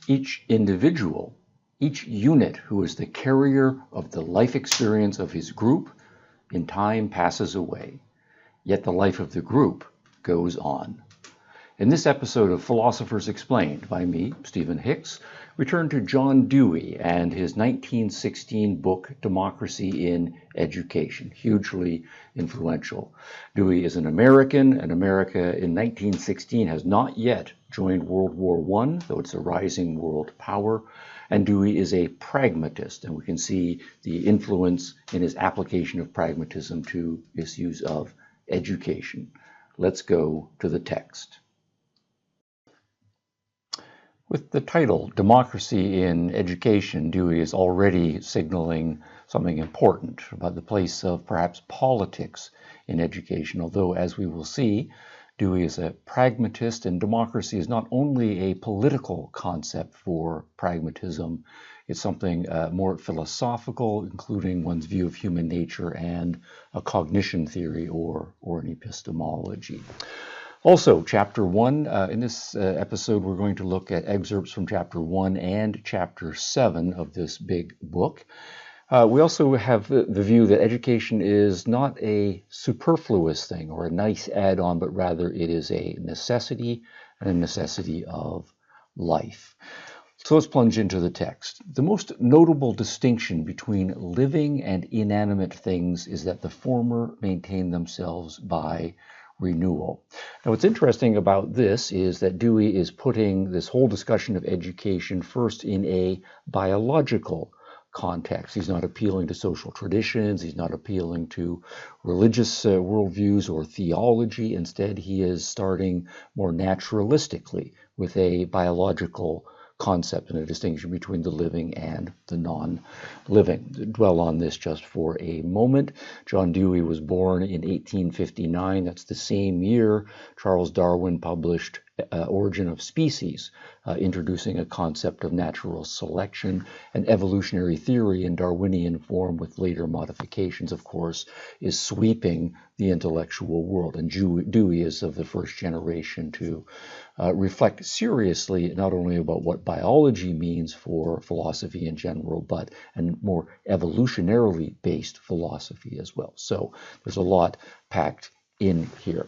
Each individual, each unit who is the carrier of the life experience of his group, in time passes away, yet the life of the group goes on. In this episode of Philosophers Explained by me, Stephen Hicks, we turn to John Dewey and his 1916 book, Democracy in Education, hugely influential. Dewey is an American, and America in 1916 has not yet joined World War I, though it's a rising world power. And Dewey is a pragmatist, and we can see the influence in his application of pragmatism to issues of education. Let's go to the text. With the title, Democracy in Education, Dewey is already signaling something important about the place of perhaps politics in education, although, as we will see, Dewey is a pragmatist, and democracy is not only a political concept for pragmatism, it's something more philosophical, including one's view of human nature and a cognition theory or an epistemology. Also, Chapter 1, in this episode we're going to look at excerpts from Chapter 1 and Chapter 7 of this big book. We also have the view that education is not a superfluous thing or a nice add-on, but rather it is a necessity and a necessity of life. So let's plunge into the text. The most notable distinction between living and inanimate things is that the former maintain themselves by renewal. Now, what's interesting about this is that Dewey is putting this whole discussion of education first in a biological context. He's not appealing to social traditions. He's not appealing to religious worldviews or theology. Instead, he is starting more naturalistically with a biological concept and a distinction between the living and the non-living. Dwell on this just for a moment. John Dewey was born in 1859. That's the same year Charles Darwin published Origin of Species, introducing a concept of natural selection. And evolutionary theory in Darwinian form with later modifications, of course, is sweeping the intellectual world. And Dewey is of the first generation to reflect seriously not only about what biology means for philosophy in general, but a more evolutionarily based philosophy as well. So there's a lot packed in here.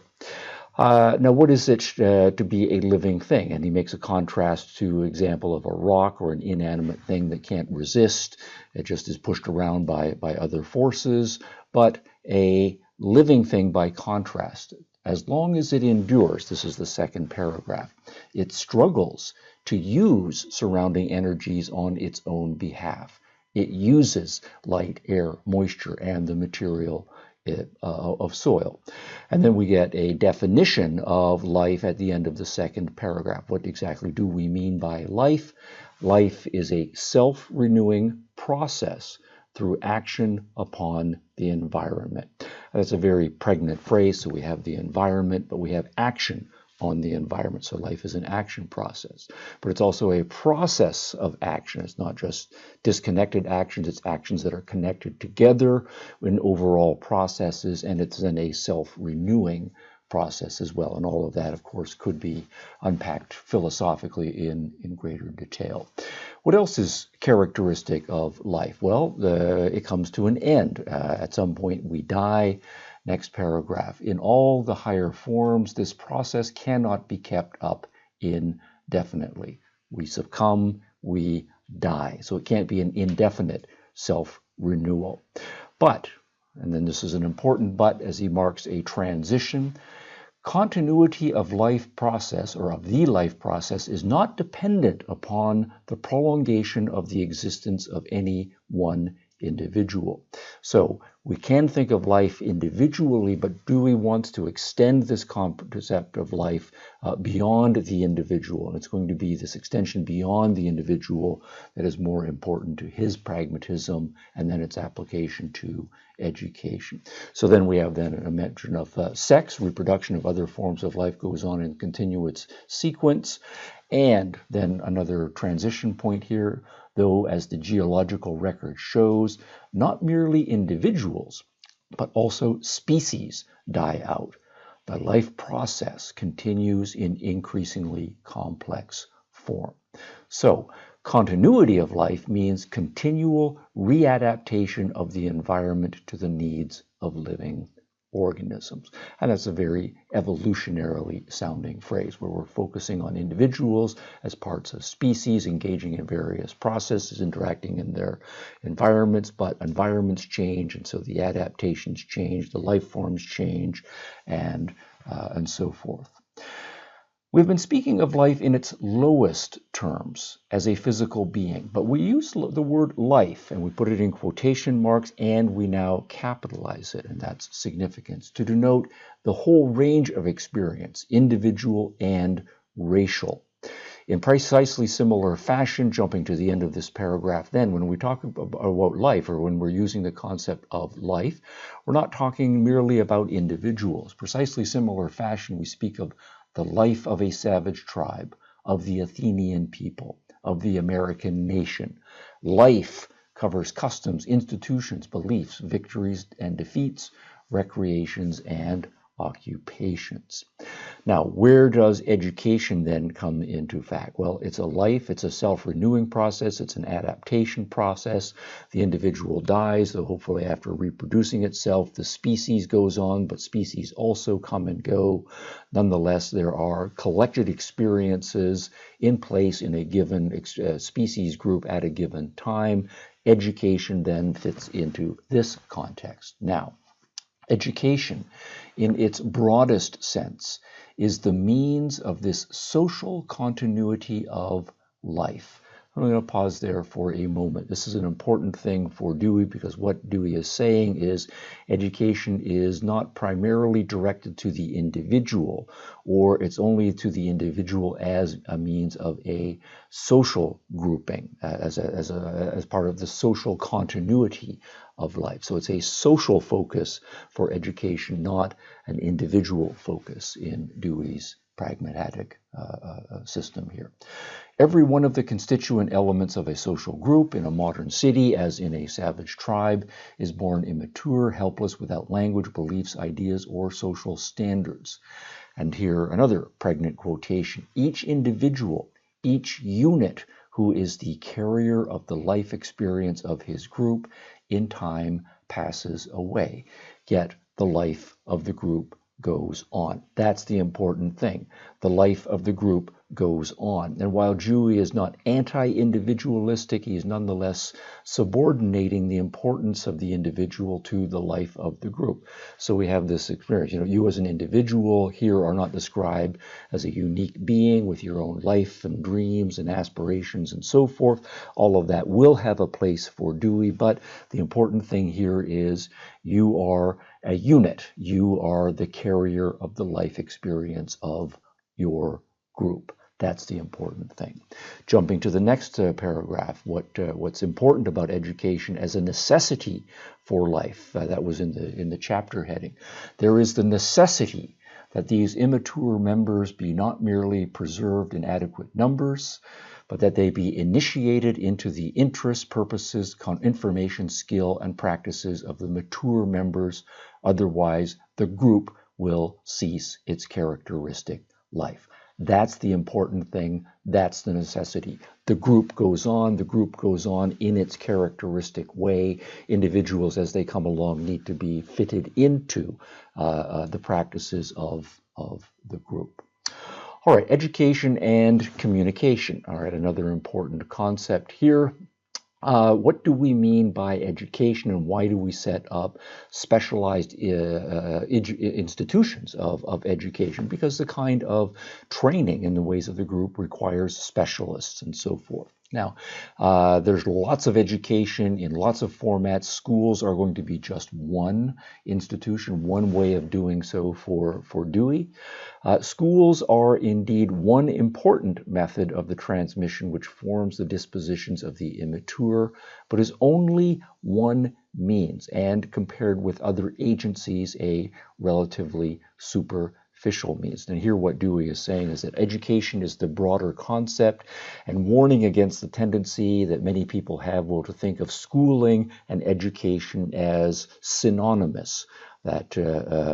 Now, what is it to be a living thing? And he makes a contrast to example of a rock or an inanimate thing that can't resist. It just is pushed around by other forces. But a living thing, by contrast, as long as it endures, this is the second paragraph, it struggles to use surrounding energies on its own behalf. It uses light, air, moisture, and the material of soil. And then we get a definition of life at the end of the second paragraph. What exactly do we mean by life? Life is a self-renewing process through action upon the environment. That's a very pregnant phrase. So we have the environment, but we have action on the environment. So life is an action process, but it's also a process of action. It's not just disconnected actions, it's actions that are connected together in overall processes, and it's then a self-renewing process as well. And all of that, of course, could be unpacked philosophically in greater detail. What else is characteristic of life? Well, it comes to an end. At some point we die. Next paragraph. In all the higher forms, this process cannot be kept up indefinitely. We succumb, we die. So it can't be an indefinite self-renewal. But, and then this is an important but as he marks a transition, continuity of life process, or of the life process, is not dependent upon the prolongation of the existence of any one individual. So we can think of life individually, but Dewey wants to extend this concept of life beyond the individual. And it's going to be this extension beyond the individual that is more important to his pragmatism and then its application to education. So then we have then a mention of sex, reproduction of other forms of life goes on in continuous sequence. And then another transition point here, though, as the geological record shows, not merely individuals, but also species die out. The life process continues in increasingly complex form. So, continuity of life means continual readaptation of the environment to the needs of living organisms. And that's a very evolutionarily sounding phrase where we're focusing on individuals as parts of species, engaging in various processes, interacting in their environments, but environments change, and so the adaptations change, the life forms change, and so forth. We've been speaking of life in its lowest terms as a physical being, but we use the word life and we put it in quotation marks and we now capitalize it, and that's significance, to denote the whole range of experience, individual and racial. In precisely similar fashion, jumping to the end of this paragraph, then when we talk about life, or when we're using the concept of life, we're not talking merely about individuals. Precisely similar fashion, we speak of the life of a savage tribe, of the Athenian people, of the American nation. Life covers customs, institutions, beliefs, victories and defeats, recreations and occupations. Now, where does education then come into fact? Well, it's a life, it's a self-renewing process, it's an adaptation process. The individual dies, though hopefully after reproducing itself, the species goes on, but species also come and go. Nonetheless, there are collected experiences in place in a given species group at a given time. Education then fits into this context. Now, education, in its broadest sense, is the means of this social continuity of life. I'm going to pause there for a moment. This is an important thing for Dewey, because what Dewey is saying is education is not primarily directed to the individual, or it's only to the individual as a means of a social grouping, as part of the social continuity of life. So it's a social focus for education, not an individual focus in Dewey's pragmatic system here. Every one of the constituent elements of a social group in a modern city, as in a savage tribe, is born immature, helpless, without language, beliefs, ideas, or social standards. And here another pregnant quotation: each individual, each unit who is the carrier of the life experience of his group, in time passes away, yet the life of the group goes on. That's the important thing. The life of the group goes on. And while Dewey is not anti-individualistic, he is nonetheless subordinating the importance of the individual to the life of the group. So we have this experience. You as an individual here are not described as a unique being with your own life and dreams and aspirations and so forth. All of that will have a place for Dewey, but the important thing here is you are a unit. You are the carrier of the life experience of your group. That's the important thing. Jumping to the next paragraph, what's important about education as a necessity for life, that was in the chapter heading. There is the necessity that these immature members be not merely preserved in adequate numbers, but that they be initiated into the interests, purposes, information, skill, and practices of the mature members. Otherwise, the group will cease its characteristic life. That's the important thing. That's the necessity. The group goes on in its characteristic way. Individuals, as they come along, need to be fitted into the practices of the group. All right, education and communication. All right, another important concept here. What do we mean by education, and why do we set up specialized institutions of education? Because the kind of training in the ways of the group requires specialists and so forth. Now, there's lots of education in lots of formats. Schools are going to be just one institution, one way of doing so for Dewey. Schools are indeed one important method of the transmission which forms the dispositions of the immature, but is only one means, and compared with other agencies, a relatively superficial means. And here what Dewey is saying is that education is the broader concept, and warning against the tendency that many people have to think of schooling and education as synonymous. that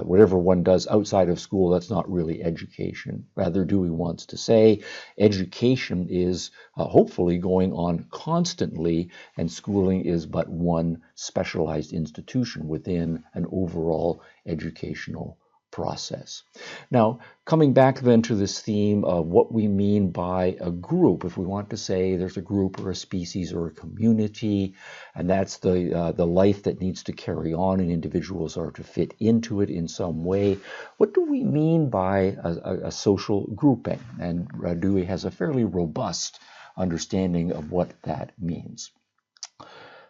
whatever one does outside of school, that's not really education. Rather, Dewey wants to say education is hopefully going on constantly, and schooling is but one specialized institution within an overall educational process. Now, coming back then to this theme of what we mean by a group, if we want to say there's a group or a species or a community, and that's the life that needs to carry on and individuals are to fit into it in some way, what do we mean by a social grouping? And Dewey has a fairly robust understanding of what that means.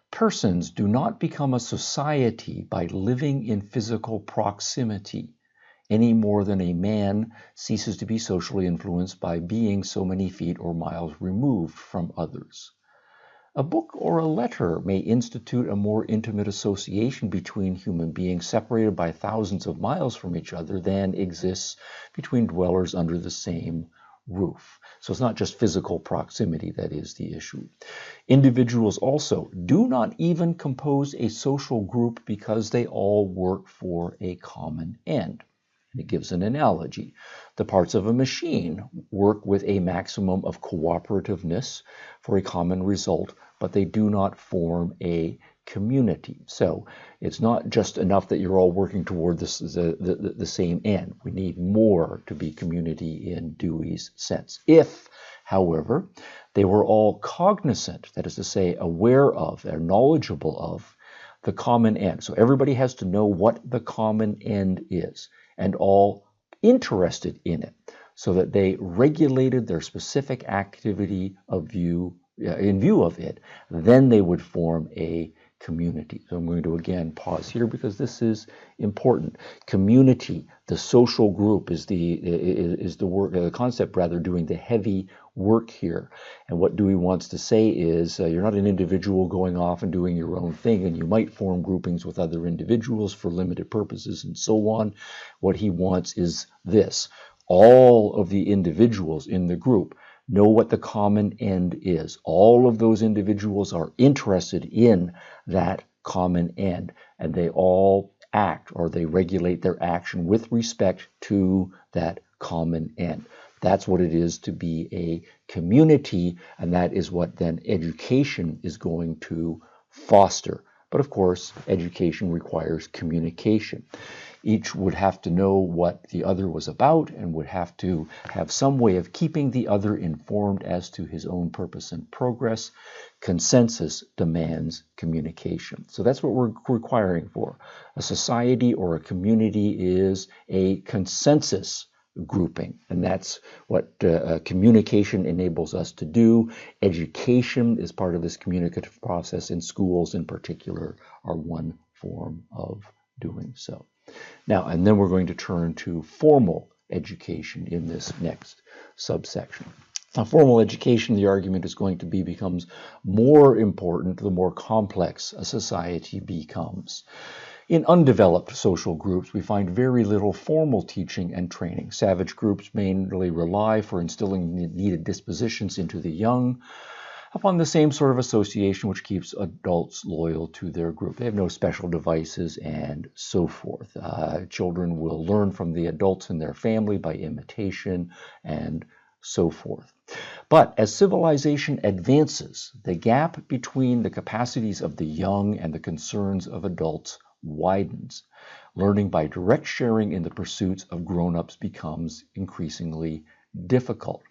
Persons do not become a society by living in physical proximity, any more than a man ceases to be socially influenced by being so many feet or miles removed from others. A book or a letter may institute a more intimate association between human beings separated by thousands of miles from each other than exists between dwellers under the same roof. So it's not just physical proximity that is the issue. Individuals also do not even compose a social group because they all work for a common end. It gives an analogy. The parts of a machine work with a maximum of cooperativeness for a common result, but they do not form a community. So it's not just enough that you're all working toward the same end. We need more to be community in Dewey's sense. If, however, they were all cognizant, that is to say, aware of, or knowledgeable of, the common end. So everybody has to know what the common end is, and all interested in it, so that they regulated their specific activity in view of it, then they would form a community. So I'm going to again pause here because this is important. Community, the social group, is the work, the concept rather, doing the heavy work here. And what Dewey wants to say is you're not an individual going off and doing your own thing, and you might form groupings with other individuals for limited purposes and so on. What he wants is this: all of the individuals in the group know what the common end is. All of those individuals are interested in that common end, and they all act, or they regulate their action with respect to that common end. That's what it is to be a community, and that is what then education is going to foster. But of course, education requires communication. Each would have to know what the other was about and would have to have some way of keeping the other informed as to his own purpose and progress. Consensus demands communication. So that's what we're requiring for. A society or a community is a consensus grouping, and that's what communication enables us to do. Education is part of this communicative process, and schools in particular are one form of doing so. Now, and then we're going to turn to formal education in this next subsection. Now, formal education, the argument is going to be, becomes more important the more complex a society becomes. In undeveloped social groups, we find very little formal teaching and training. Savage groups mainly rely for instilling needed dispositions into the young upon the same sort of association which keeps adults loyal to their group. They have no special devices and so forth. Children will learn from the adults in their family by imitation and so forth. But as civilization advances, the gap between the capacities of the young and the concerns of adults widens. Learning by direct sharing in the pursuits of grown-ups becomes increasingly difficult.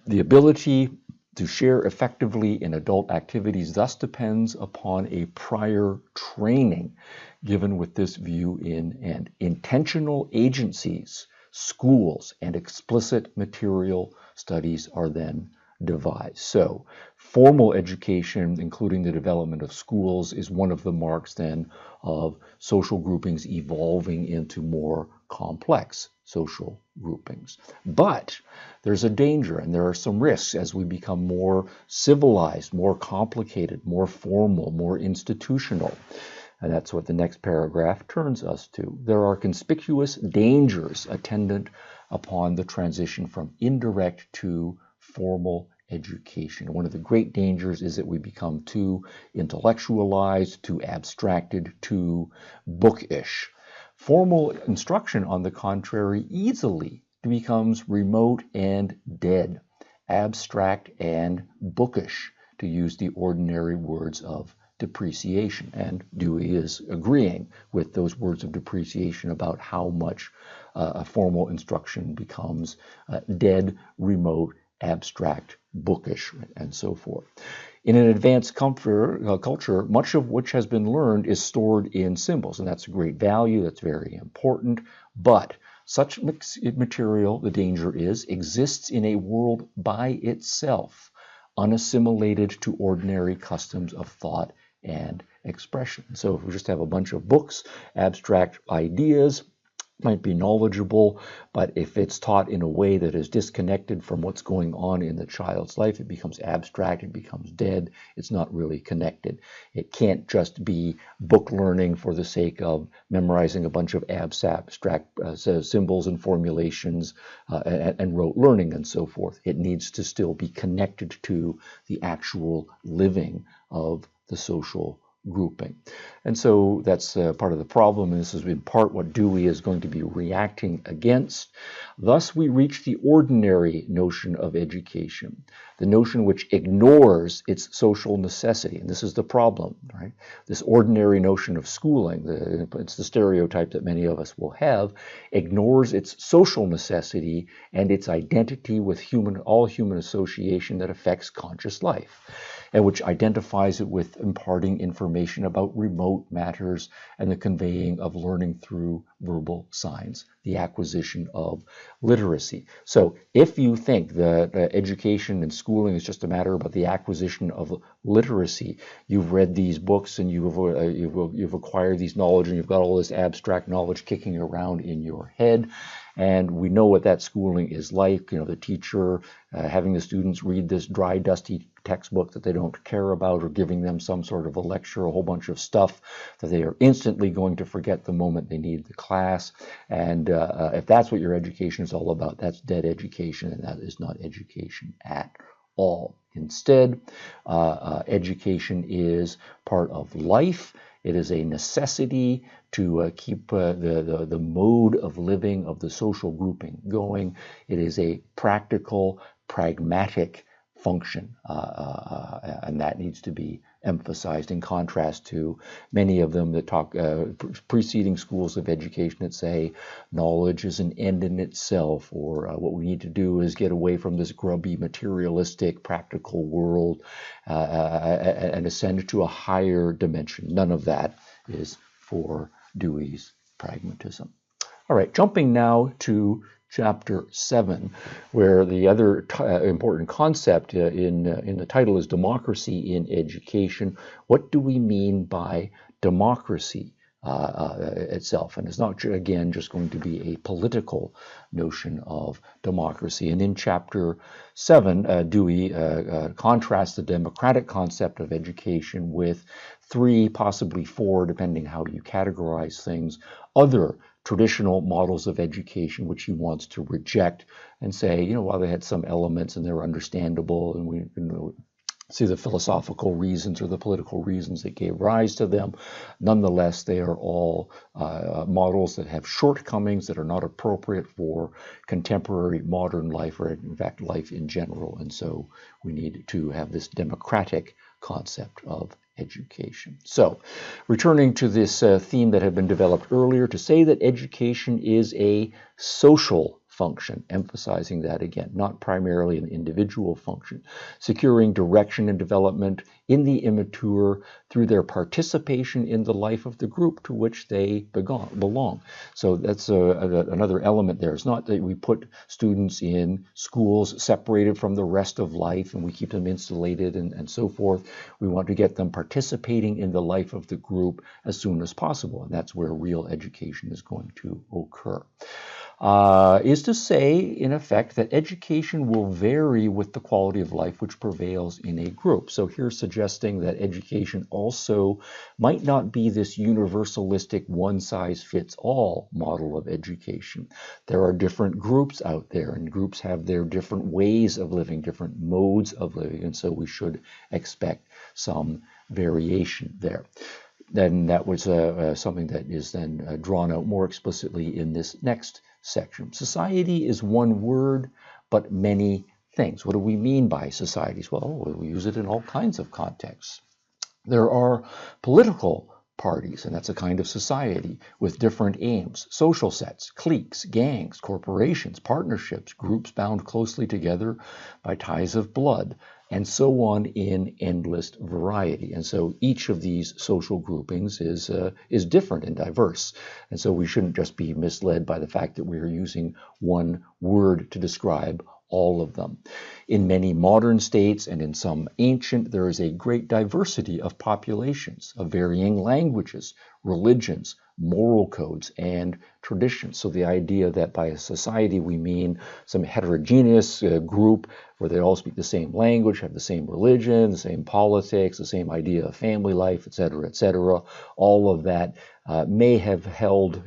The ability to share effectively in adult activities thus depends upon a prior training given with this view in hand. Intentional agencies, schools, and explicit material studies are then devised. So formal education, including the development of schools, is one of the marks then of social groupings evolving into more complex social groupings. But there's a danger and there are some risks as we become more civilized, more complicated, more formal, more institutional. And that's what the next paragraph turns us to. There are conspicuous dangers attendant upon the transition from indirect to formal education. One of the great dangers is that we become too intellectualized, too abstracted, too bookish. Formal instruction, on the contrary, easily becomes remote and dead, abstract and bookish, to use the ordinary words of depreciation. And Dewey is agreeing with those words of depreciation about how much a formal instruction becomes dead, remote, abstract, bookish, and so forth. In an advanced culture, much of which has been learned is stored in symbols, and that's a great value, that's very important, but such material, the danger is, exists in a world by itself, unassimilated to ordinary customs of thought and expression. So if we just have a bunch of books, abstract ideas, might be knowledgeable, but if it's taught in a way that is disconnected from what's going on in the child's life, it becomes abstract, it becomes dead, it's not really connected. It can't just be book learning for the sake of memorizing a bunch of abstract symbols and formulations and rote learning and so forth. It needs to still be connected to the actual living of the social grouping. And so that's part of the problem, and this is in part what Dewey is going to be reacting against. Thus we reach the ordinary notion of education, the notion which ignores its social necessity. And this is the problem, right? This ordinary notion of schooling, it's the stereotype that many of us will have, ignores its social necessity and its identity with all human association that affects conscious life, and which identifies it with imparting information about remote matters and the conveying of learning through verbal signs, the acquisition of literacy. So if you think that education and schooling is just a matter about the acquisition of literacy, you've read these books and you've acquired these knowledge and you've got all this abstract knowledge kicking around in your head. And we know what that schooling is like, the teacher having the students read this dry, dusty textbook that they don't care about, or giving them some sort of a lecture, a whole bunch of stuff that they are instantly going to forget the moment they need the class. And if that's what your education is all about, that's dead education, and that is not education at all. Instead, education is part of life. It is a necessity to keep the mode of living of the social grouping going. It is a practical, pragmatic function, and that needs to be emphasized in contrast to many of them that talk preceding schools of education that say knowledge is an end in itself, or what we need to do is get away from this grubby, materialistic, practical world and ascend to a higher dimension. None of that is for Dewey's pragmatism. All right, jumping now to Chapter 7, where the other important concept in the title is democracy in education. What do we mean by democracy itself? And it's not, again, just going to be a political notion of democracy. And in Chapter 7, Dewey contrasts the democratic concept of education with 3, possibly 4, depending how you categorize things, other traditional models of education which he wants to reject and say, while they had some elements and they're understandable and we see the philosophical reasons or the political reasons that gave rise to them, nonetheless, they are all models that have shortcomings that are not appropriate for contemporary modern life, or in fact life in general. And so we need to have this democratic concept of education. So, returning to this theme that had been developed earlier, to say that education is a social function, emphasizing that again, not primarily an individual function, securing direction and development in the immature through their participation in the life of the group to which they belong. So that's another element there. It's not that we put students in schools separated from the rest of life and we keep them insulated and so forth. We want to get them participating in the life of the group as soon as possible, and that's where real education is going to occur. Is to say, in effect, that education will vary with the quality of life which prevails in a group. So here suggesting that education also might not be this universalistic one-size-fits-all model of education. There are different groups out there, and groups have their different ways of living, different modes of living, and so we should expect some variation there. then that was something that is then drawn out more explicitly in this next section. Society is one word, but many things. What do we mean by societies? Well, we use it in all kinds of contexts. There are political parties, and that's a kind of society with different aims, social sets, cliques, gangs, corporations, partnerships, groups bound closely together by ties of blood, and so on in endless variety. And so each of these social groupings is different and diverse. And so we shouldn't just be misled by the fact that we are using one word to describe all of them. In many modern states and in some ancient, there is a great diversity of populations, of varying languages, religions, moral codes, and traditions. So the idea that by a society we mean some heterogeneous group where they all speak the same language, have the same religion, the same politics, the same idea of family life, etc., all of that may have held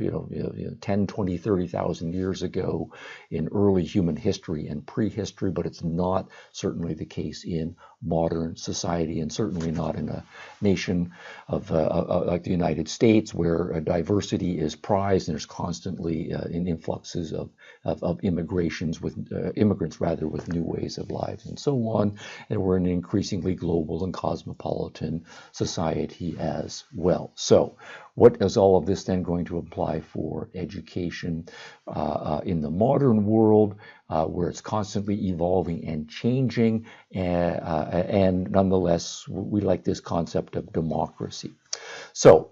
10, 20, 30,000 years ago in early human history and prehistory, but it's not certainly the case in modern society, and certainly not in a nation of like the United States, where diversity is prized and there's constantly influxes of immigrants with new ways of life and so on. And we're in an increasingly global and cosmopolitan society as well. So what is all of this then going to apply for education in the modern world, where it's constantly evolving and changing, and nonetheless, we like this concept of democracy. So,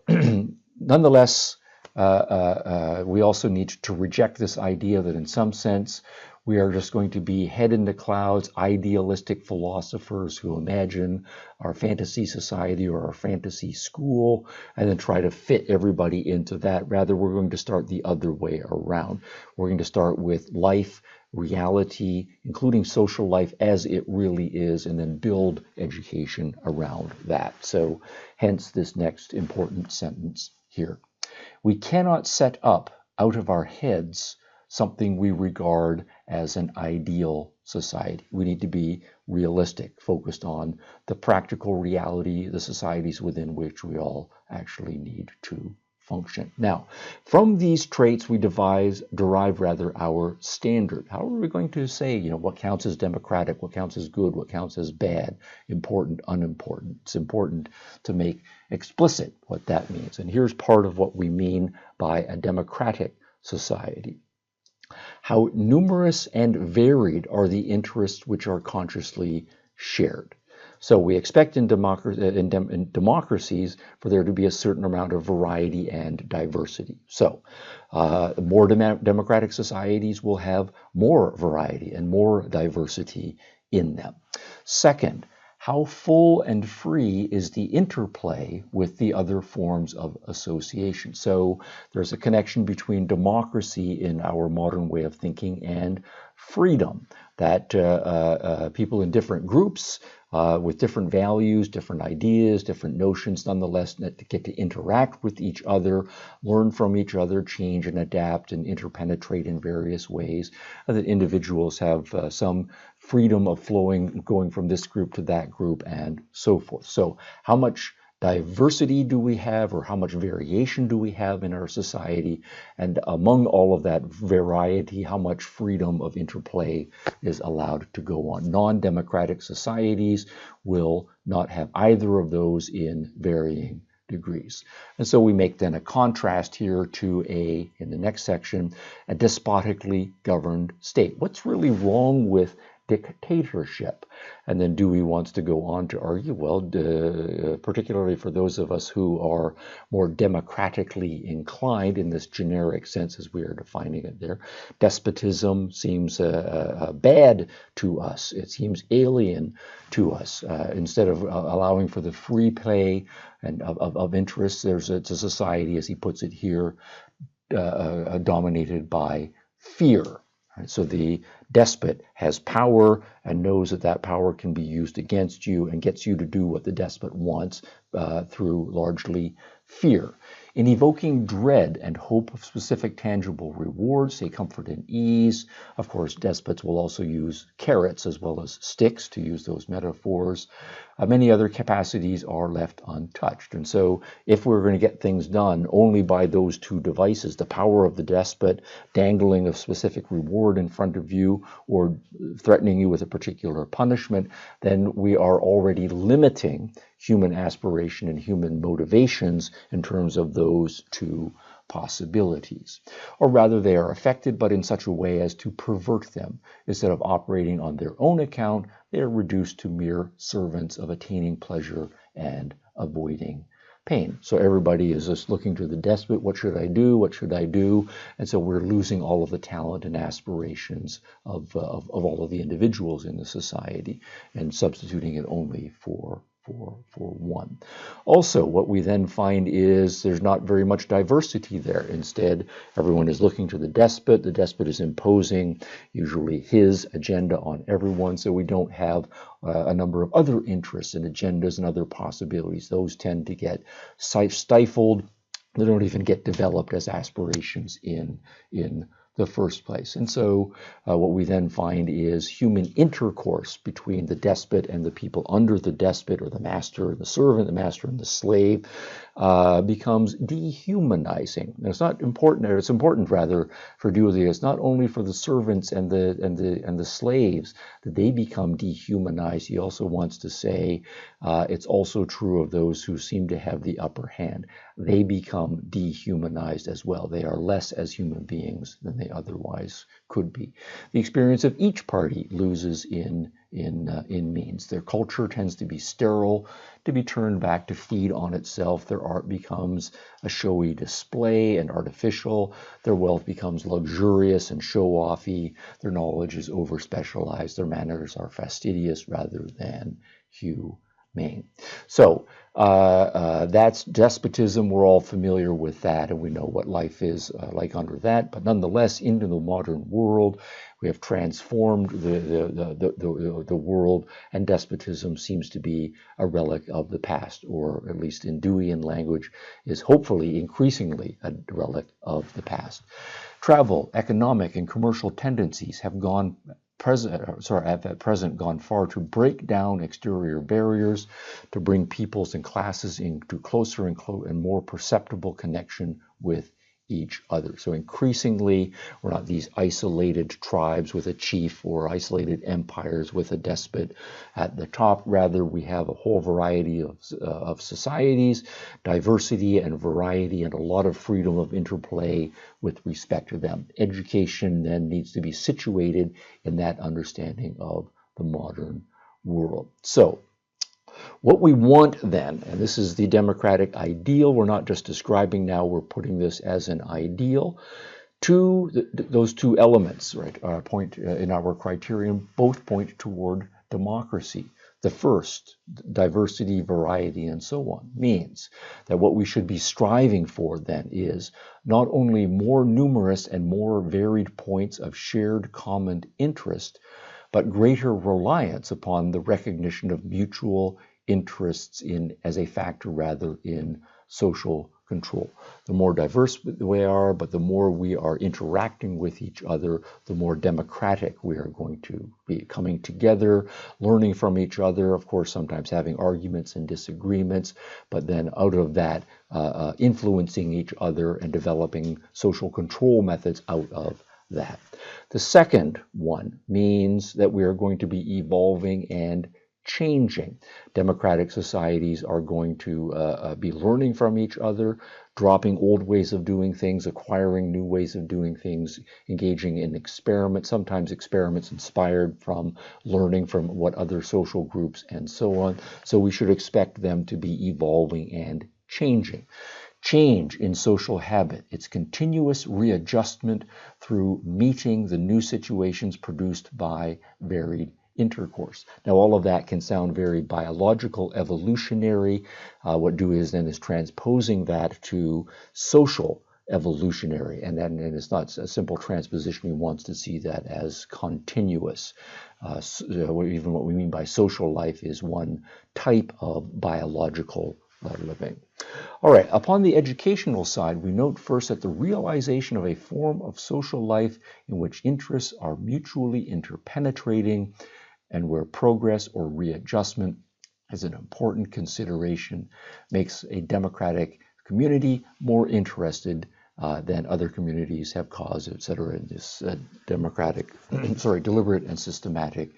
nonetheless, we also need to reject this idea that in some sense we are just going to be head in the clouds, idealistic philosophers who imagine our fantasy society or our fantasy school and then try to fit everybody into that. Rather, we're going to start the other way around. We're going to start with life, reality, including social life as it really is, and then build education around that. So hence this next important sentence here. We cannot set up out of our heads something we regard as an ideal society. We need to be realistic, focused on the practical reality, the societies within which we all actually need to function. Now, from these traits we derive our standard. How are we going to say, what counts as democratic, what counts as good, what counts as bad, important, unimportant? It's important to make explicit what that means. And here's part of what we mean by a democratic society. How numerous and varied are the interests which are consciously shared. So we expect in democracies for there to be a certain amount of variety and diversity. So more democratic societies will have more variety and more diversity in them. Second, how full and free is the interplay with the other forms of association? So there's a connection between democracy in our modern way of thinking and freedom, that people in different groups with different values, different ideas, different notions, nonetheless get to interact with each other, learn from each other, change and adapt and interpenetrate in various ways, and that individuals have some freedom of flowing, going from this group to that group, and so forth. So how much diversity do we have, or how much variation do we have in our society? And among all of that variety, how much freedom of interplay is allowed to go on? Non-democratic societies will not have either of those in varying degrees. And so we make then a contrast here to in the next section, a despotically governed state. What's really wrong with dictatorship? And then Dewey wants to go on to argue, well, particularly for those of us who are more democratically inclined in this generic sense as we are defining it there, despotism seems bad to us. It seems alien to us. Instead of allowing for the free play and of interests, it's a society, as he puts it here, dominated by fear. So the despot has power and knows that power can be used against you and gets you to do what the despot wants through largely fear. In evoking dread and hope of specific tangible rewards, say comfort and ease. Of course, despots will also use carrots as well as sticks, to use those metaphors. Many other capacities are left untouched. And so if we're going to get things done only by those two devices, the power of the despot dangling a specific reward in front of you or threatening you with a particular punishment, then we are already limiting human aspiration and human motivations in terms of those two possibilities. Or rather, they are affected, but in such a way as to pervert them. Instead of operating on their own account, they are reduced to mere servants of attaining pleasure and avoiding pain. So everybody is just looking to the despot. What should I do? What should I do? And so we're losing all of the talent and aspirations of all of the individuals in the society and substituting it only for one. Also, what we then find is there's not very much diversity there. Instead, everyone is looking to the despot. The despot is imposing usually his agenda on everyone, so we don't have a number of other interests and agendas and other possibilities. Those tend to get stifled. They don't even get developed as aspirations in the first place. And so what we then find is human intercourse between the despot and the people under the despot, or the master and the servant, the master and the slave, becomes dehumanizing. Now, it's not important, or it's important rather for Dewey. It's not only for the servants and the slaves that they become dehumanized. He also wants to say it's also true of those who seem to have the upper hand. They become dehumanized as well. They are less as human beings than they otherwise could be. The experience of each party loses in means. Their culture tends to be sterile, to be turned back to feed on itself. Their art becomes a showy display and artificial. Their wealth becomes luxurious and show-offy. Their knowledge is over-specialized. Their manners are fastidious rather than humane. So that's despotism. We're all familiar with that, and we know what life is like under that. But nonetheless, into the modern world, we have transformed the world, and despotism seems to be a relic of the past, or at least in Deweyan language, is hopefully increasingly a relic of the past. Travel, economic, and commercial tendencies have at present gone far to break down exterior barriers, to bring peoples and classes into closer and more perceptible connection with each other. So increasingly, we're not these isolated tribes with a chief or isolated empires with a despot at the top. Rather, we have a whole variety of societies, diversity and variety, and a lot of freedom of interplay with respect to them. Education then needs to be situated in that understanding of the modern world. So, what we want then, and this is the democratic ideal, we're not just describing now, we're putting this as an ideal. Those two elements, right, point in our criterion, both point toward democracy. The first, diversity, variety, and so on, means that what we should be striving for then is not only more numerous and more varied points of shared common interest, but greater reliance upon the recognition of mutual interests as a factor rather in social control. The more diverse we are, but the more we are interacting with each other, the more democratic we are going to be, coming together, learning from each other, of course, sometimes having arguments and disagreements, but then out of that, influencing each other and developing social control methods out of that. The second one means that we are going to be evolving and changing. Democratic societies are going to be learning from each other, dropping old ways of doing things, acquiring new ways of doing things, engaging in experiments, sometimes experiments inspired from learning from what other social groups and so on. So we should expect them to be evolving and changing. Change in social habit, its continuous readjustment through meeting the new situations produced by varied intercourse. Now, all of that can sound very biological, evolutionary. What Dewey is then is transposing that to social evolutionary, and it's not a simple transposition. He wants to see that as continuous. Even what we mean by social life is one type of biological living. All right, upon the educational side, we note first that the realization of a form of social life in which interests are mutually interpenetrating and where progress or readjustment is an important consideration makes a democratic community more interested than other communities have caused, etc., in this democratic, deliberate and systematic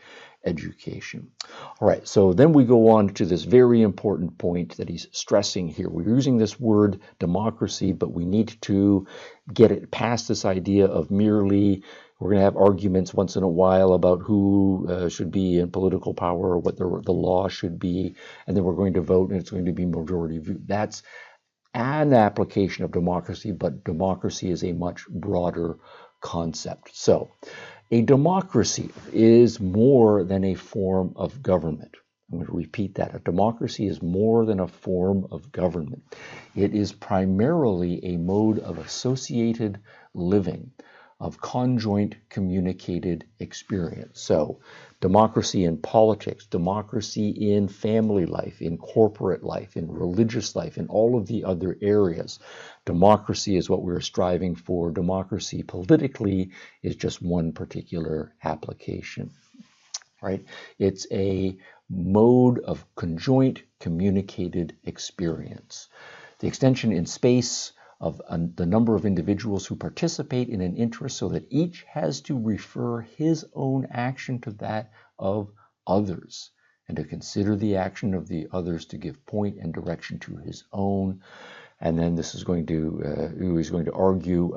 education. All right, so then we go on to this very important point that he's stressing here. We're using this word democracy, but we need to get it past this idea of merely we're going to have arguments once in a while about who should be in political power or what the law should be, and then we're going to vote and it's going to be majority view. That's an application of democracy, but democracy is a much broader concept. So, a democracy is more than a form of government. I'm going to repeat that. A democracy is more than a form of government. It is primarily a mode of associated living, of conjoint communicated experience. So, democracy in politics, democracy in family life, in corporate life, in religious life, in all of the other areas. Democracy is what we're striving for. Democracy politically is just one particular application, right? It's a mode of conjoint communicated experience. The extension in space of the number of individuals who participate in an interest so that each has to refer his own action to that of others and to consider the action of the others to give point and direction to his own. And then this is going to, he's going to argue,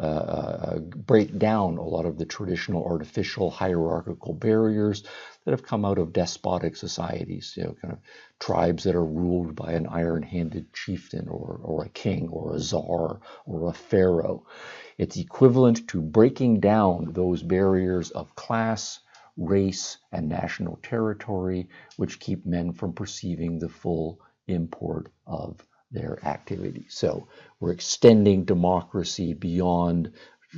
break down a lot of the traditional artificial hierarchical barriers that have come out of despotic societies, kind of tribes that are ruled by an iron-handed chieftain or a king or a czar or a pharaoh. It's equivalent to breaking down those barriers of class, race, and national territory, which keep men from perceiving the full import of their activity. So we're extending democracy beyond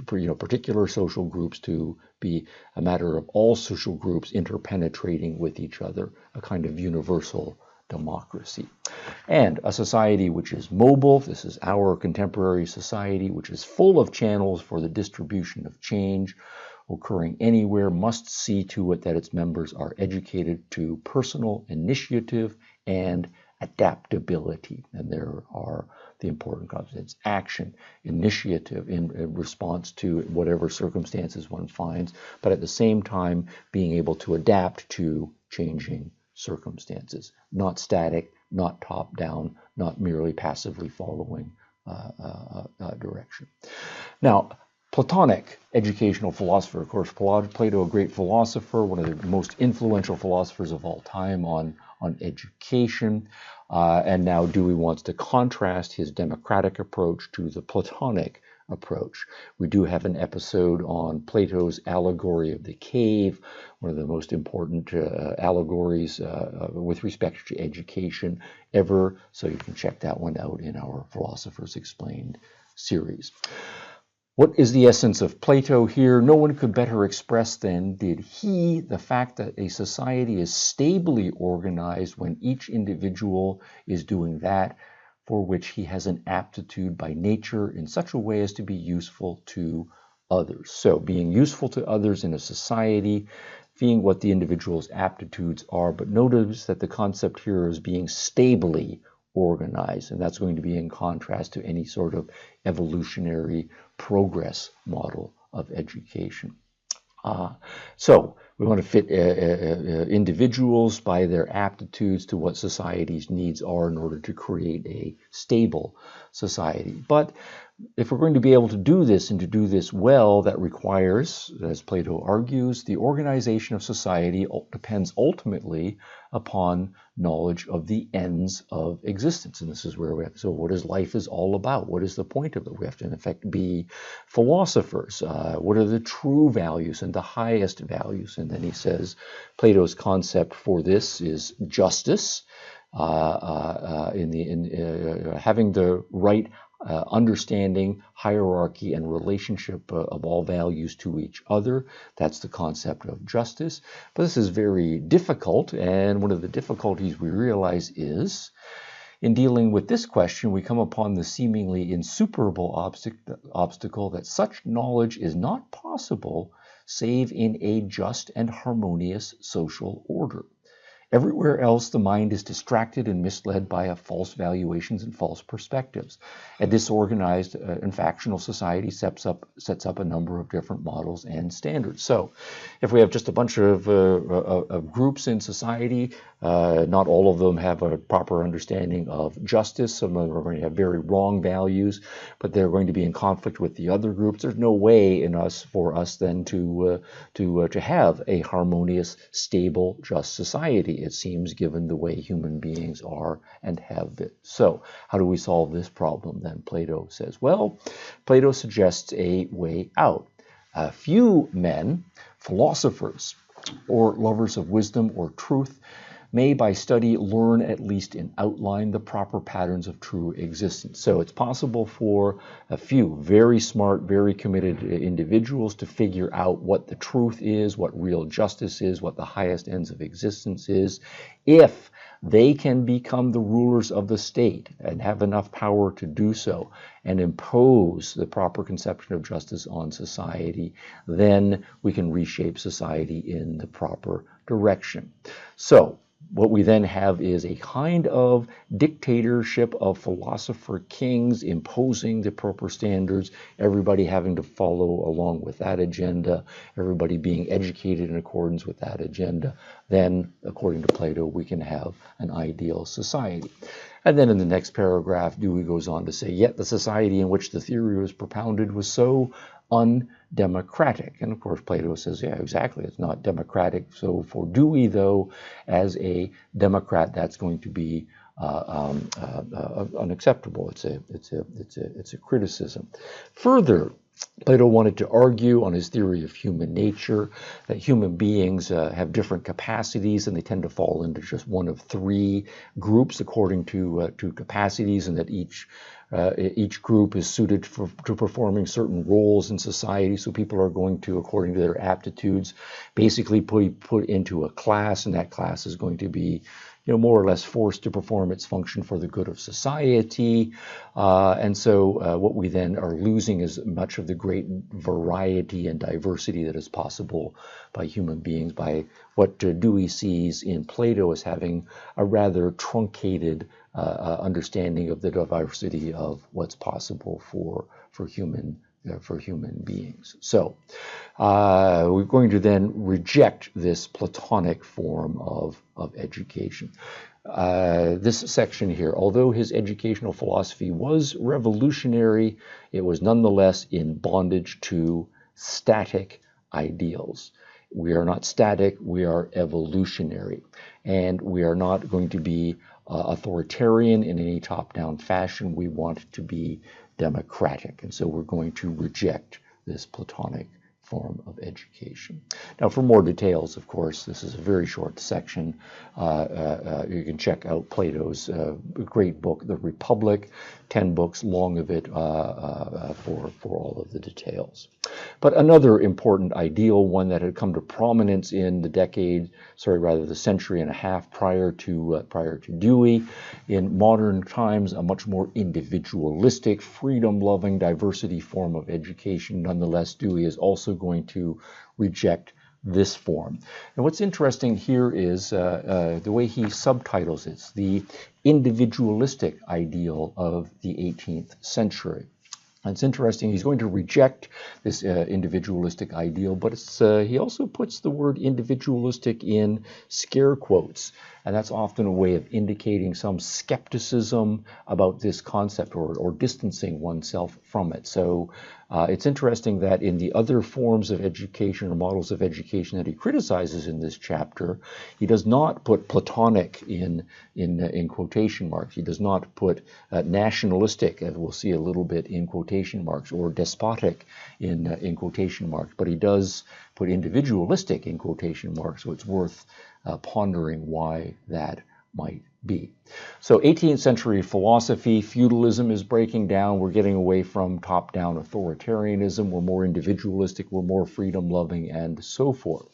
particular social groups to be a matter of all social groups interpenetrating with each other, a kind of universal democracy. And a society which is mobile, this is our contemporary society, which is full of channels for the distribution of change occurring anywhere, must see to it that its members are educated to personal initiative and adaptability. And there are the important concepts: action, initiative in response to whatever circumstances one finds, but at the same time being able to adapt to changing circumstances, not static, not top down, not merely passively following direction. Now, Platonic educational philosopher, of course, Plato, a great philosopher, one of the most influential philosophers of all time on education, and now Dewey wants to contrast his democratic approach to the Platonic approach. We do have an episode on Plato's allegory of the cave, one of the most important allegories with respect to education ever, so you can check that one out in our Philosophers Explained series. What is the essence of Plato here? No one could better express than did he the fact that a society is stably organized when each individual is doing that for which he has an aptitude by nature in such a way as to be useful to others. So being useful to others in a society, being what the individual's aptitudes are, but notice that the concept here is being stably organized, and that's going to be in contrast to any sort of evolutionary progress model of education. So we want to fit individuals by their aptitudes to what society's needs are in order to create a stable society. But if we're going to be able to do this and to do this well, that requires, as Plato argues, the organization of society depends ultimately upon knowledge of the ends of existence. And this is where we have, so what is life is all about? What is the point of it? We have to, in effect, be philosophers. What are the true values and the highest values? And then he says Plato's concept for this is justice, having the right understanding, hierarchy, and relationship of all values to each other. That's the concept of justice. But this is very difficult, and one of the difficulties we realize is In dealing with this question, we come upon the seemingly insuperable obstacle that such knowledge is not possible save in a just and harmonious social order. Everywhere else, the mind is distracted and misled by false valuations and false perspectives. A disorganized and factional society sets up a number of different models and standards. So, if we have just a bunch of groups in society, not all of them have a proper understanding of justice. Some of them are going to have very wrong values, but they're going to be in conflict with the other groups. There's no way for us then to have a harmonious, stable, just society, it seems, given the way human beings are and have been. So, how do we solve this problem then? Plato says, well, Plato suggests a way out. A few men, philosophers, or lovers of wisdom or truth, may by study learn at least in outline the proper patterns of true existence. So it's possible for a few very smart, very committed individuals to figure out what the truth is, what real justice is, what the highest ends of existence is, if they can become the rulers of the state and have enough power to do so and impose the proper conception of justice on society, then we can reshape society in the proper direction. So, what we then have is a kind of dictatorship of philosopher kings imposing the proper standards, everybody having to follow along with that agenda, everybody being educated in accordance with that agenda. Then, according to Plato, we can have an ideal society. And then in the next paragraph, Dewey goes on to say, yet the society in which the theory was propounded was so undemocratic. And of course, Plato says, yeah, exactly, it's not democratic. So for Dewey, though, as a Democrat, that's going to be unacceptable. It's a criticism. Further, Plato wanted to argue on his theory of human nature that human beings have different capacities and they tend to fall into just one of three groups according to capacities, and that each group is suited to performing certain roles in society. So people are going to, according to their aptitudes, basically put into a class, and that class is going to be more or less forced to perform its function for the good of society. And so what we then are losing is much of the great variety and diversity that is possible by human beings, by what Dewey sees in Plato as having a rather truncated understanding of the diversity of what's possible for human beings. So we're going to then reject this Platonic form of education. This section here, although his educational philosophy was revolutionary, it was nonetheless in bondage to static ideals. We are not static, we are evolutionary, and we are not going to be authoritarian in any top-down fashion. We want to be democratic, and so we're going to reject this Platonic form of education. Now, for more details, of course, this is a very short section. You can check out Plato's great book, The Republic, 10 books long of it for all of the details. But another important ideal, one that had come to prominence in the century and a half prior to Dewey, in modern times, a much more individualistic, freedom-loving, diversity form of education. Nonetheless, Dewey is also going to reject this form. And what's interesting here is the way he subtitles it, the individualistic ideal of the 18th century. And it's interesting, he's going to reject this individualistic ideal, but he also puts the word individualistic in scare quotes. And that's often a way of indicating some skepticism about this concept or distancing oneself from it. So it's interesting that in the other forms of education or models of education that he criticizes in this chapter, he does not put Platonic in quotation marks. He does not put nationalistic, as we'll see a little bit, in quotation marks, or despotic in quotation marks. But he does put individualistic in quotation marks, so it's worth pondering why that might be. So 18th century philosophy, feudalism is breaking down. We're getting away from top-down authoritarianism. We're more individualistic. We're more freedom-loving, and so forth.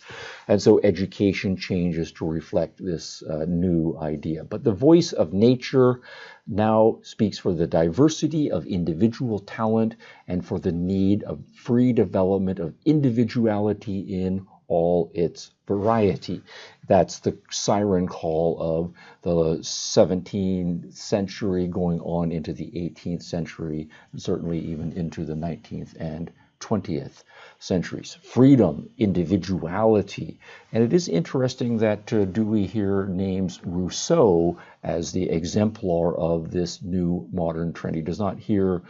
And so education changes to reflect this new idea. But the voice of nature now speaks for the diversity of individual talent and for the need of free development of individuality in all its variety. That's the siren call of the 17th century going on into the 18th century, and certainly even into the 19th and 20th centuries. Freedom, individuality. And it is interesting that Dewey here names Rousseau as the exemplar of this new modern trend. He does not here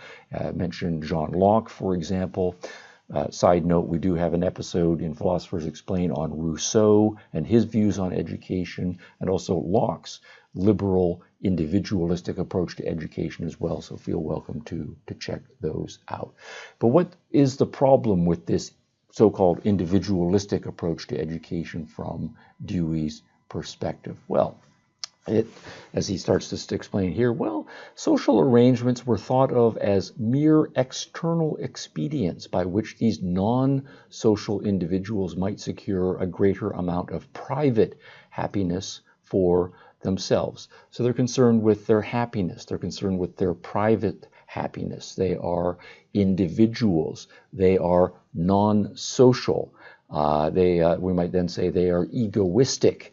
mention John Locke, for example. Side note, we do have an episode in Philosophers Explain on Rousseau and his views on education, and also Locke's liberal individualistic approach to education as well, so feel welcome to check those out. But what is the problem with this so-called individualistic approach to education from Dewey's perspective? Well, as he starts to explain here, well, social arrangements were thought of as mere external expedients by which these non-social individuals might secure a greater amount of private happiness for themselves. So they're concerned with their happiness. They're concerned with their private happiness. They are individuals. They are non-social. We might then say they are egoistic,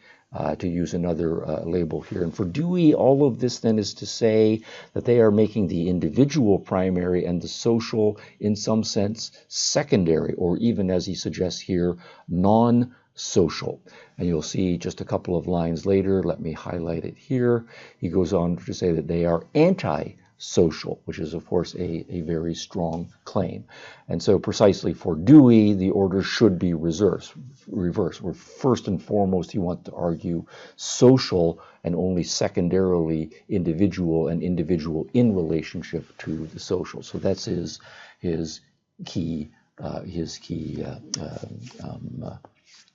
to use another label here. And for Dewey, all of this then is to say that they are making the individual primary and the social, in some sense, secondary, or even, as he suggests here, non-social. And you'll see just a couple of lines later, let me highlight it here. He goes on to say that they are anti-social, which is, of course, a very strong claim. And so precisely for Dewey, the order should be reversed. Where first and foremost, he wants to argue social and only secondarily individual, and individual in relationship to the social. So that's his key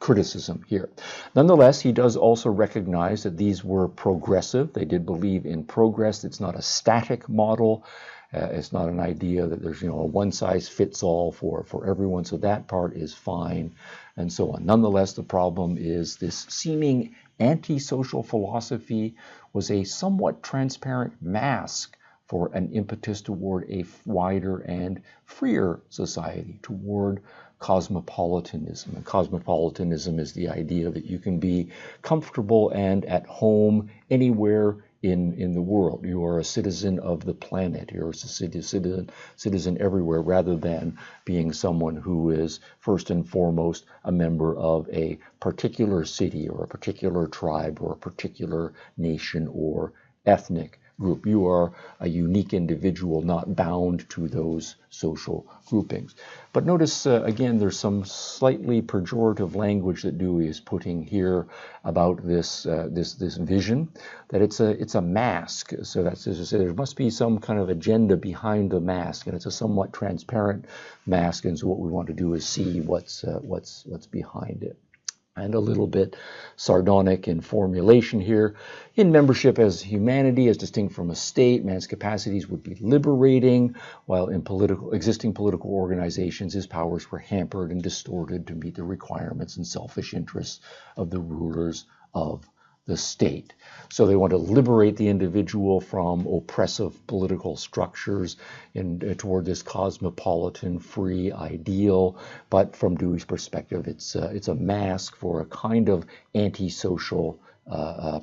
criticism here. Nonetheless, he does also recognize that these were progressive. They did believe in progress. It's not a static model. It's not an idea that there's, a one-size-fits-all for everyone. So that part is fine, and so on. Nonetheless, the problem is this seeming antisocial philosophy was a somewhat transparent mask for an impetus toward a wider and freer society, toward cosmopolitanism. And cosmopolitanism is the idea that you can be comfortable and at home anywhere in the world. You are a citizen of the planet. You're a citizen everywhere, rather than being someone who is first and foremost a member of a particular city or a particular tribe or a particular nation or ethnic group. You are a unique individual, not bound to those social groupings. But notice, again, there's some slightly pejorative language that Dewey is putting here about this vision, that it's a mask. So that's to say there must be some kind of agenda behind the mask, and it's a somewhat transparent mask. And so what we want to do is see what's behind it. And a little bit sardonic in formulation here. In membership as humanity, as distinct from a state, man's capacities would be liberating, while in existing political organizations, his powers were hampered and distorted to meet the requirements and selfish interests of the rulers of the state. So they want to liberate the individual from oppressive political structures toward this cosmopolitan, free ideal. But from Dewey's perspective, it's a mask for a kind of antisocial,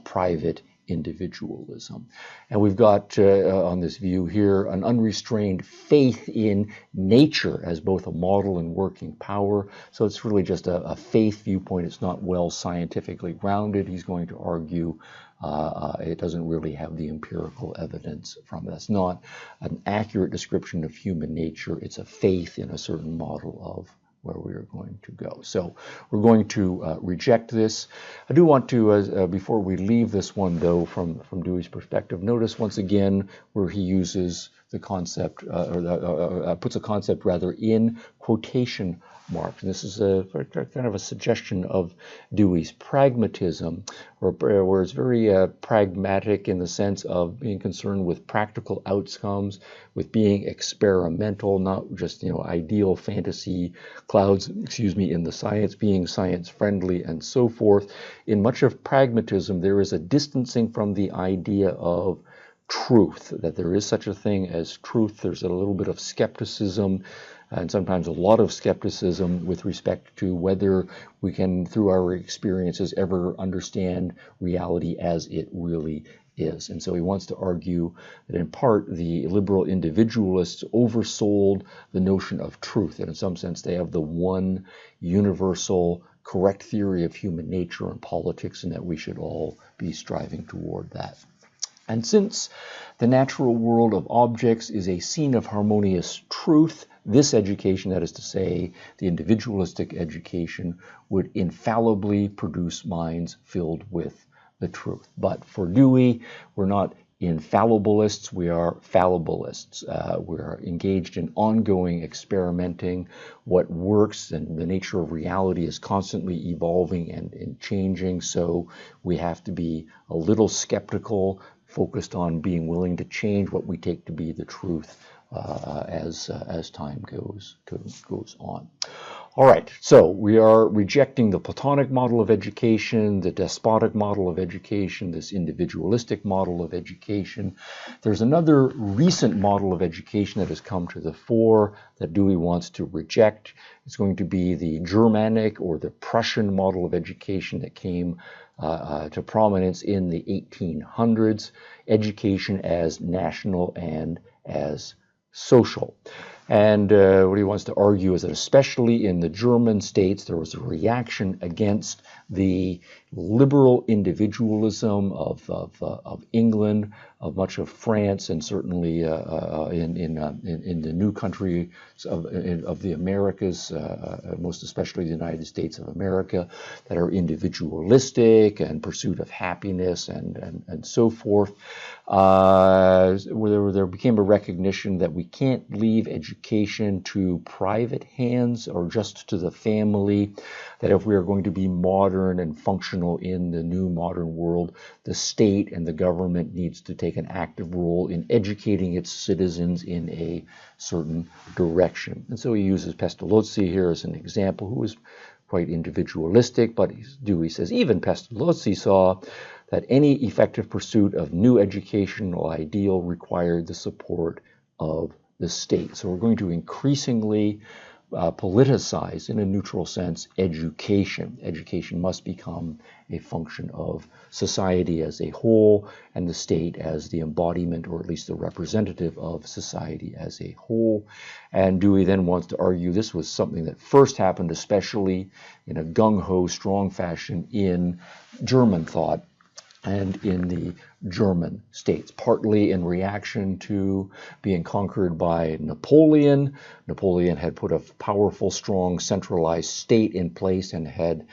private individualism. And we've got on this view here an unrestrained faith in nature as both a model and working power. So it's really just a faith viewpoint. It's not well scientifically grounded. He's going to argue it doesn't really have the empirical evidence from it. It's not an accurate description of human nature. It's a faith in a certain model of where we are going to go. So we're going to reject this. I do want to, before we leave this one, though, from Dewey's perspective, notice once again where he uses the concept, puts a concept rather in quotation marks. And this is a kind of a suggestion of Dewey's pragmatism, where it's very pragmatic in the sense of being concerned with practical outcomes, with being experimental, not just ideal fantasy clouds, in the science, being science friendly and so forth. In much of pragmatism, there is a distancing from the idea of truth, that there is such a thing as truth. There's a little bit of skepticism, and sometimes a lot of skepticism with respect to whether we can, through our experiences, ever understand reality as it really is. And so he wants to argue that in part the liberal individualists oversold the notion of truth, and in some sense they have the one universal correct theory of human nature and politics, and that we should all be striving toward that. And since the natural world of objects is a scene of harmonious truth, this education, that is to say, the individualistic education, would infallibly produce minds filled with the truth. But for Dewey, we're not infallibilists, we are fallibilists. We're engaged in ongoing experimenting. What works, and the nature of reality is constantly evolving and changing, so we have to be a little skeptical, focused on being willing to change what we take to be the truth as time goes on. All right, so we are rejecting the Platonic model of education, the despotic model of education, this individualistic model of education. There's another recent model of education that has come to the fore that Dewey wants to reject. It's going to be the Germanic or the Prussian model of education that came to prominence in the 1800s, education as national and as social. And what he wants to argue is that especially in the German states, there was a reaction against the liberal individualism of England, of much of France, and certainly in the new country of the Americas, most especially the United States of America, that are individualistic and pursuit of happiness and so forth. Where there became a recognition that we can't leave education to private hands or just to the family, that if we are going to be modern and functional in the new modern world, the state and the government needs to take an active role in educating its citizens in a certain direction. And so he uses Pestalozzi here as an example, who is quite individualistic, but Dewey says even Pestalozzi saw that any effective pursuit of new educational ideal required the support of the state. So we're going to increasingly politicize, in a neutral sense, education. Education must become a function of society as a whole, and the state as the embodiment, or at least the representative of society as a whole. And Dewey then wants to argue this was something that first happened, especially in a gung-ho, strong fashion, in German thought and in the German states, partly in reaction to being conquered by Napoleon. Napoleon had put a powerful, strong, centralized state in place and had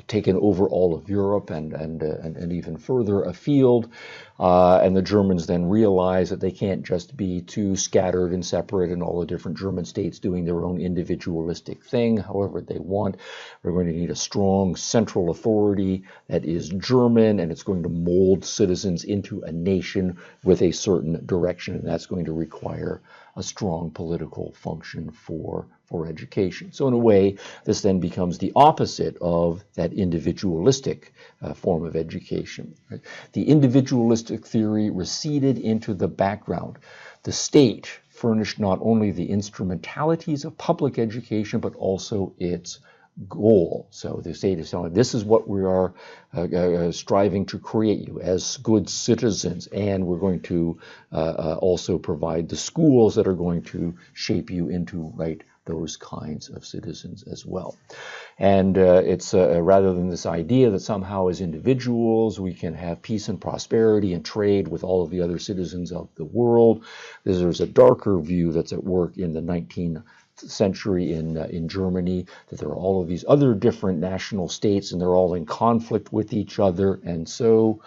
taken over all of Europe and even further afield. And the Germans then realized that they can't just be too scattered and separate in all the different German states doing their own individualistic thing, however they want. We're going to need a strong central authority that is German, and it's going to mold citizens into a nation with a certain direction, and that's going to require a strong political function for education. So in a way, this then becomes the opposite of that individualistic form of education. Right? The individualistic theory receded into the background. The state furnished not only the instrumentalities of public education, but also its goal. So the state is telling, this is what we are striving to create you as good citizens, and we're going to also provide the schools that are going to shape you into those kinds of citizens as well. And it's rather than this idea that somehow as individuals we can have peace and prosperity and trade with all of the other citizens of the world, there's a darker view that's at work in the century in Germany, that there are all of these other different national states and they're all in conflict with each other. And so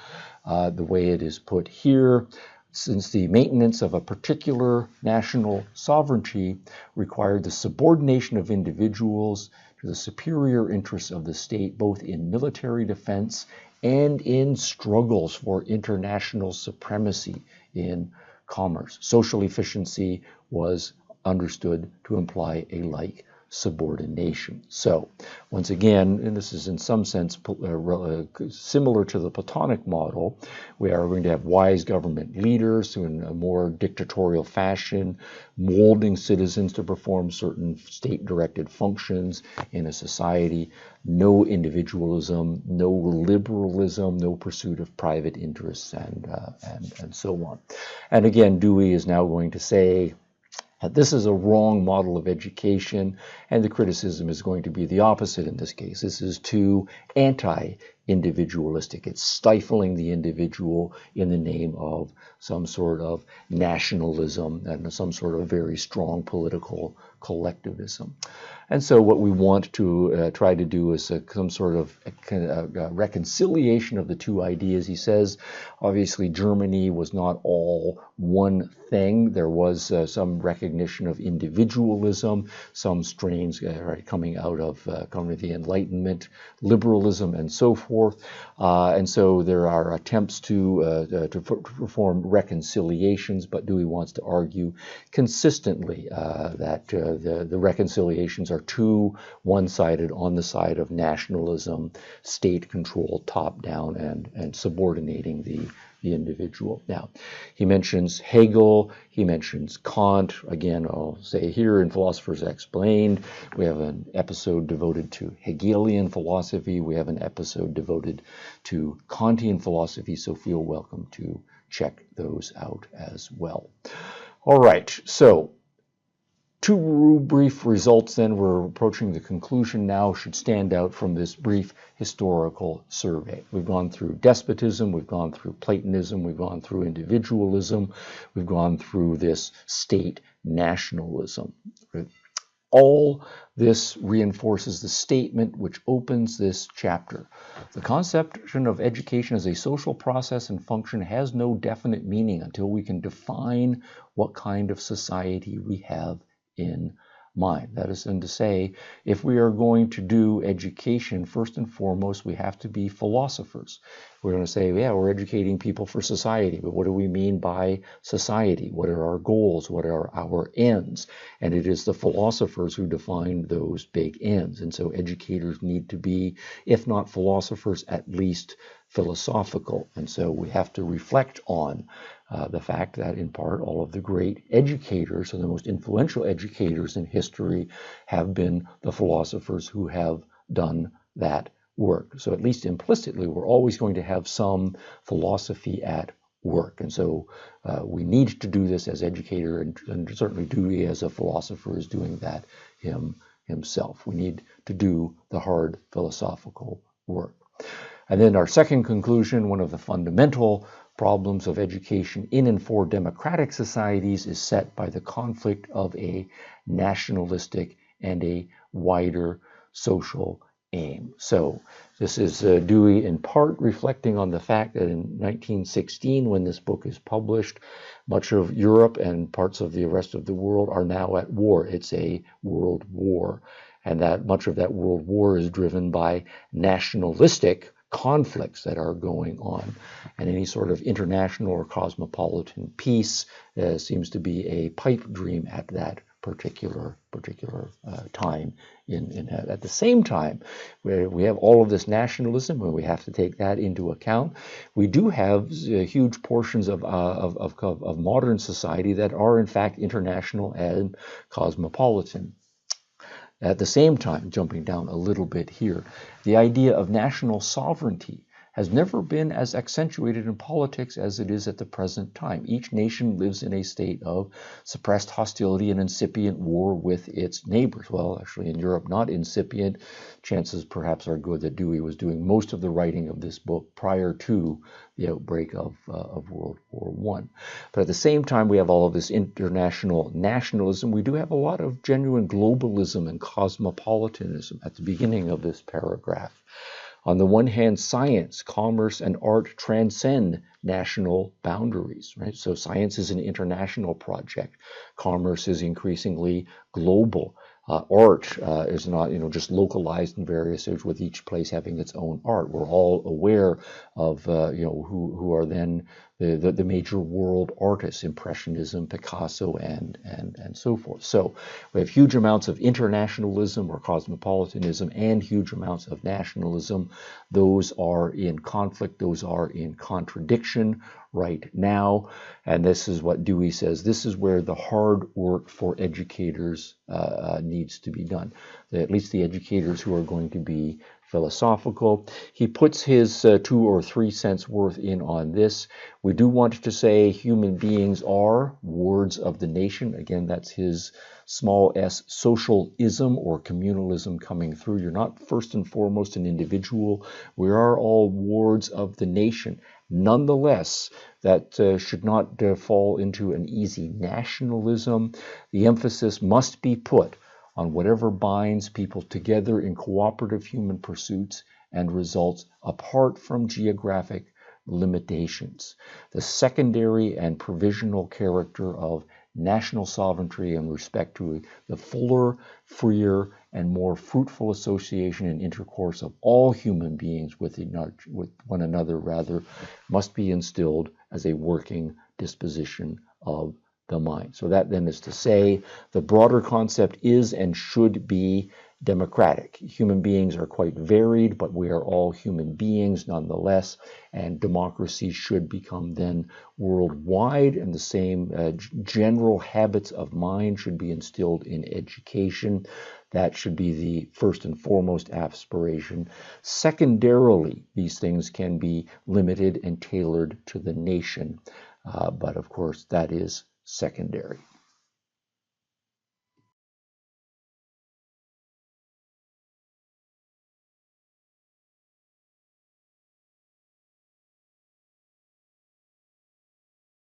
the way it is put here, since the maintenance of a particular national sovereignty required the subordination of individuals to the superior interests of the state, both in military defense and in struggles for international supremacy in commerce. Social efficiency was understood to imply a like subordination. So, once again, and this is in some sense similar to the Platonic model, we are going to have wise government leaders who, in a more dictatorial fashion, molding citizens to perform certain state-directed functions in a society. No individualism, no liberalism, no pursuit of private interests, and so on. And again, Dewey is now going to say this is a wrong model of education, and the criticism is going to be the opposite in this case. This is too anti-individualistic. It's stifling the individual in the name of some sort of nationalism and some sort of very strong political collectivism. And so what we want to try to do is some sort of reconciliation of the two ideas. He says, obviously, Germany was not all one thing. There was some recognition of individualism, some strains coming out of the Enlightenment, liberalism, and so forth. And so there are attempts to perform reconciliations, but Dewey wants to argue consistently that the reconciliations are too one-sided on the side of nationalism, state control, top-down, and subordinating the individual. Now, he mentions Hegel, he mentions Kant. Again, I'll say here in Philosophers Explained, we have an episode devoted to Hegelian philosophy. We have an episode devoted to Kantian philosophy, so feel welcome to check those out as well. All right, so two brief results then, we're approaching the conclusion now, should stand out from this brief historical survey. We've gone through despotism, we've gone through Platonism, we've gone through individualism, we've gone through this state nationalism. All this reinforces the statement which opens this chapter. The conception of education as a social process and function has no definite meaning until we can define what kind of society we have in mind. That is to say, if we are going to do education, first and foremost, we have to be philosophers. We're going to say, yeah, we're educating people for society, but what do we mean by society? What are our goals? What are our ends? And it is the philosophers who define those big ends. And so educators need to be, if not philosophers, at least philosophical. And so we have to reflect on the fact that, in part, all of the great educators and the most influential educators in history have been the philosophers who have done that work. So at least implicitly, we're always going to have some philosophy at work. And so we need to do this as educator, and certainly Dewey as a philosopher is doing that himself. We need to do the hard philosophical work. And then our second conclusion, one of the fundamental problems of education in and for democratic societies is set by the conflict of a nationalistic and a wider social aim. So this is Dewey in part reflecting on the fact that in 1916, when this book is published, much of Europe and parts of the rest of the world are now at war. It's a world war. And that much of that world war is driven by nationalistic conflicts that are going on, and any sort of international or cosmopolitan peace seems to be a pipe dream at that particular time. At the same time, where we have all of this nationalism, and we have to take that into account, we do have huge portions of modern society that are in fact international and cosmopolitan. At the same time, jumping down a little bit here, the idea of national sovereignty has never been as accentuated in politics as it is at the present time. Each nation lives in a state of suppressed hostility and incipient war with its neighbors. Well, actually in Europe, not incipient. Chances perhaps are good that Dewey was doing most of the writing of this book prior to the outbreak of World War I. But at the same time, we have all of this international nationalism. We do have a lot of genuine globalism and cosmopolitanism at the beginning of this paragraph. On the one hand, science, commerce, and art transcend national boundaries, right? So science is an international project. Commerce is increasingly global. Art is not, just localized in various areas, with each place having its own art. We're all aware of, who are then the major world artists: Impressionism, Picasso, and so forth. So we have huge amounts of internationalism or cosmopolitanism and huge amounts of nationalism. Those are in conflict. Those are in contradiction right now. And this is what Dewey says. This is where the hard work for educators needs to be done. At least the educators who are going to be philosophical. He puts his 2 or 3 cents worth in on this. We do want to say human beings are wards of the nation. Again, that's his small s socialism or communalism coming through. You're not first and foremost an individual. We are all wards of the nation. Nonetheless, that should not fall into an easy nationalism. The emphasis must be put on whatever binds people together in cooperative human pursuits and results apart from geographic limitations. The secondary and provisional character of national sovereignty in respect to the fuller, freer, and more fruitful association and intercourse of all human beings with one another must be instilled as a working disposition of the mind. So that then is to say the broader concept is and should be democratic. Human beings are quite varied, but we are all human beings nonetheless, and democracy should become then worldwide, and the same general habits of mind should be instilled in education. That should be the first and foremost aspiration. Secondarily, these things can be limited and tailored to the nation, but of course that is secondary.